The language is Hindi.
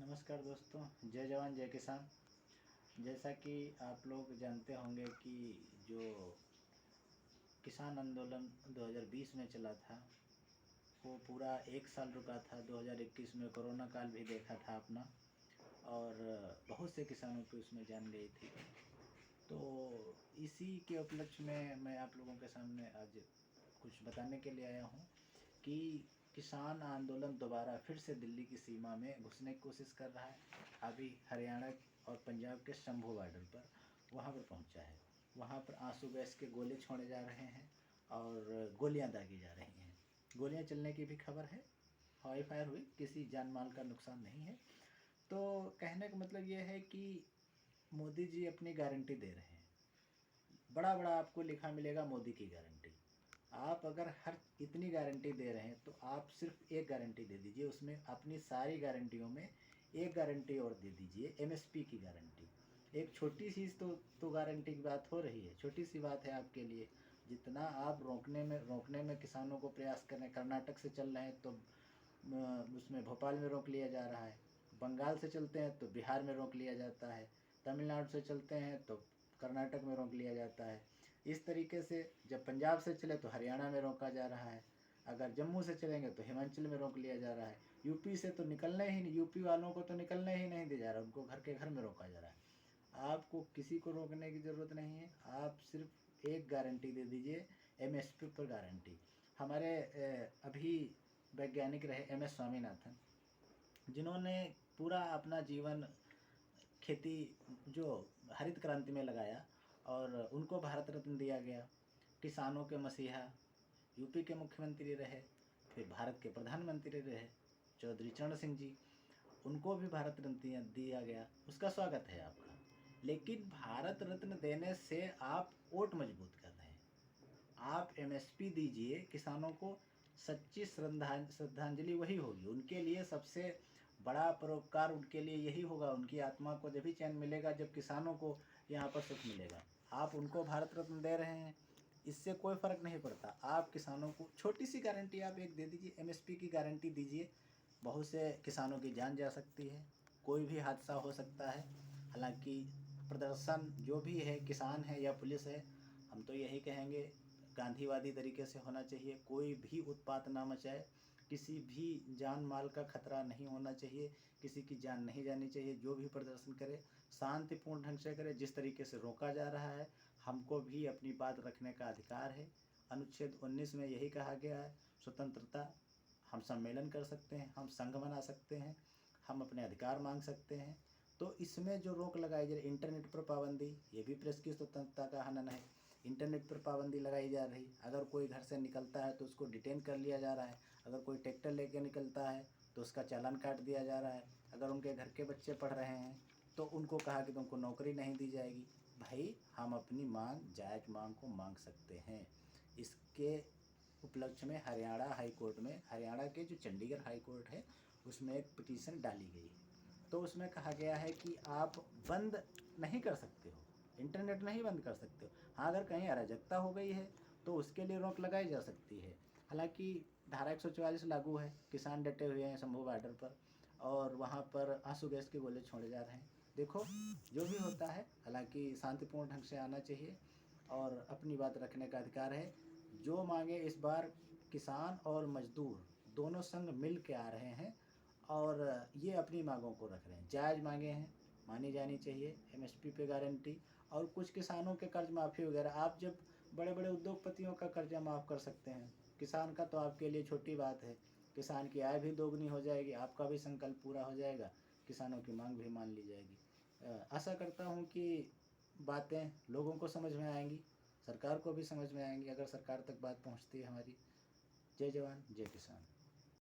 नमस्कार दोस्तों, जय जवान जय किसान। जैसा कि आप लोग जानते होंगे कि जो किसान आंदोलन 2020 में चला था वो पूरा एक साल रुका था। 2021 में कोरोना काल भी देखा था अपना, और बहुत से किसानों की उसमें जान गई थी। तो इसी के उपलक्ष्य में मैं आप लोगों के सामने आज कुछ बताने के लिए आया हूँ कि किसान आंदोलन दोबारा फिर से दिल्ली की सीमा में घुसने की कोशिश कर रहा है। अभी हरियाणा और पंजाब के शंभू बॉर्डर पर वहाँ पर पहुँचा है। वहाँ पर आंसू गैस के गोले छोड़े जा रहे हैं और गोलियां दागी जा रही हैं। गोलियां चलने की भी खबर है। हवाई फायर हुई, किसी जान माल का नुकसान नहीं है। तो कहने का मतलब ये है कि मोदी जी अपनी गारंटी दे रहे हैं। बड़ा बड़ा आपको लिखा मिलेगा मोदी की गारंटी। आप अगर हर इतनी गारंटी दे रहे हैं तो आप सिर्फ एक गारंटी दे दीजिए, उसमें अपनी सारी गारंटियों में एक गारंटी और दे दीजिए, एमएसपी की गारंटी। एक छोटी सी तो गारंटी की बात हो रही है, छोटी सी बात है आपके लिए। जितना आप रोकने में किसानों को प्रयास कर रहे हैं, कर्नाटक से चल रहे हैं तो उसमें भोपाल में रोक लिया जा रहा है। बंगाल से चलते हैं तो बिहार में रोक लिया जाता है। तमिलनाडु से चलते हैं तो कर्नाटक में रोक लिया जाता है। इस तरीके से जब पंजाब से चले तो हरियाणा में रोका जा रहा है। अगर जम्मू से चलेंगे तो हिमाचल में रोक लिया जा रहा है। यूपी से तो निकलने ही नहीं, यूपी वालों को तो निकलने ही नहीं दिया जा रहा, उनको घर के घर में रोका जा रहा है। आपको किसी को रोकने की ज़रूरत नहीं है, आप सिर्फ एक गारंटी दे दीजिए, एमएसपी पर गारंटी। हमारे अभी वैज्ञानिक रहे एमएस स्वामीनाथन, जिन्होंने पूरा अपना जीवन खेती जो हरित क्रांति में लगाया और उनको भारत रत्न दिया गया। किसानों के मसीहा, यूपी के मुख्यमंत्री रहे, फिर भारत के प्रधानमंत्री रहे चौधरी चरण सिंह जी, उनको भी भारत रत्न दिया गया। उसका स्वागत है आपका। लेकिन भारत रत्न देने से आप वोट मजबूत कर रहे हैं। आप एमएसपी दीजिए किसानों को। सच्ची श्रद्धांजलि वही होगी उनके लिए। सबसे बड़ा परोपकार उनके लिए यही होगा। उनकी आत्मा को जब भी चैन मिलेगा जब किसानों को यहाँ पर सुख मिलेगा। आप उनको भारत रत्न दे रहे हैं, इससे कोई फ़र्क नहीं पड़ता। आप किसानों को छोटी सी गारंटी आप एक दे दीजिए, एमएसपी की गारंटी दीजिए। बहुत से किसानों की जान जा सकती है, कोई भी हादसा हो सकता है। हालांकि प्रदर्शन जो भी है, किसान है या पुलिस है, हम तो यही कहेंगे गांधीवादी तरीके से होना चाहिए। कोई भी उत्पात ना मचाए, किसी भी जान माल का खतरा नहीं होना चाहिए, किसी की जान नहीं जानी चाहिए। जो भी प्रदर्शन करे शांतिपूर्ण ढंग से करे। जिस तरीके से रोका जा रहा है, हमको भी अपनी बात रखने का अधिकार है। अनुच्छेद 19 में यही कहा गया है, स्वतंत्रता। हम सम्मेलन कर सकते हैं, हम संघ बना सकते हैं, हम अपने अधिकार मांग सकते हैं। तो इसमें जो रोक लगाई जा रही, इंटरनेट पर पाबंदी, ये भी प्रेस की स्वतंत्रता का हनन है। इंटरनेट पर पाबंदी लगाई जा रही। अगर कोई घर से निकलता है तो उसको डिटेन कर लिया जा रहा है। अगर कोई ट्रैक्टर लेके निकलता है तो उसका चालान काट दिया जा रहा है। अगर उनके घर के बच्चे पढ़ रहे हैं तो उनको कहा कि तुमको नौकरी नहीं दी जाएगी। भाई, हम अपनी मांग, जायज़ मांग को मांग सकते हैं। इसके उपलक्ष्य में हरियाणा हाई कोर्ट में, हरियाणा के जो चंडीगढ़ हाई कोर्ट है, उसमें एक पिटीशन डाली गई है। तो उसमें कहा गया है कि आप बंद नहीं कर सकते हो, इंटरनेट नहीं बंद कर सकते हो। हाँ, अगर कहीं अराजकता हो गई है तो उसके लिए रोक लगाई जा सकती है। हालांकि धारा 144 लागू है। किसान डटे हुए हैं शंभू बॉर्डर पर और वहाँ पर आंसू गैस के गोले छोड़े जा रहे हैं। देखो जो भी होता है, हालांकि शांतिपूर्ण ढंग से आना चाहिए और अपनी बात रखने का अधिकार है। जो मांगे इस बार किसान और मजदूर दोनों संग मिल के आ रहे हैं और ये अपनी मांगों को रख रहे हैं। जायज़ मांगे हैं, मानी जानी चाहिए। एमएसपी पे गारंटी और कुछ किसानों के कर्ज माफ़ी वगैरह। आप जब बड़े बड़े उद्योगपतियों का कर्जा माफ़ कर सकते हैं, किसान का तो आपके लिए छोटी बात है। किसान की आय भी दोगुनी हो जाएगी, आपका भी संकल्प पूरा हो जाएगा, किसानों की मांग भी मान ली जाएगी। आशा करता हूँ कि बातें लोगों को समझ में आएंगी, सरकार को भी समझ में आएंगी, अगर सरकार तक बात पहुँचती है हमारी। जय जवान जय किसान।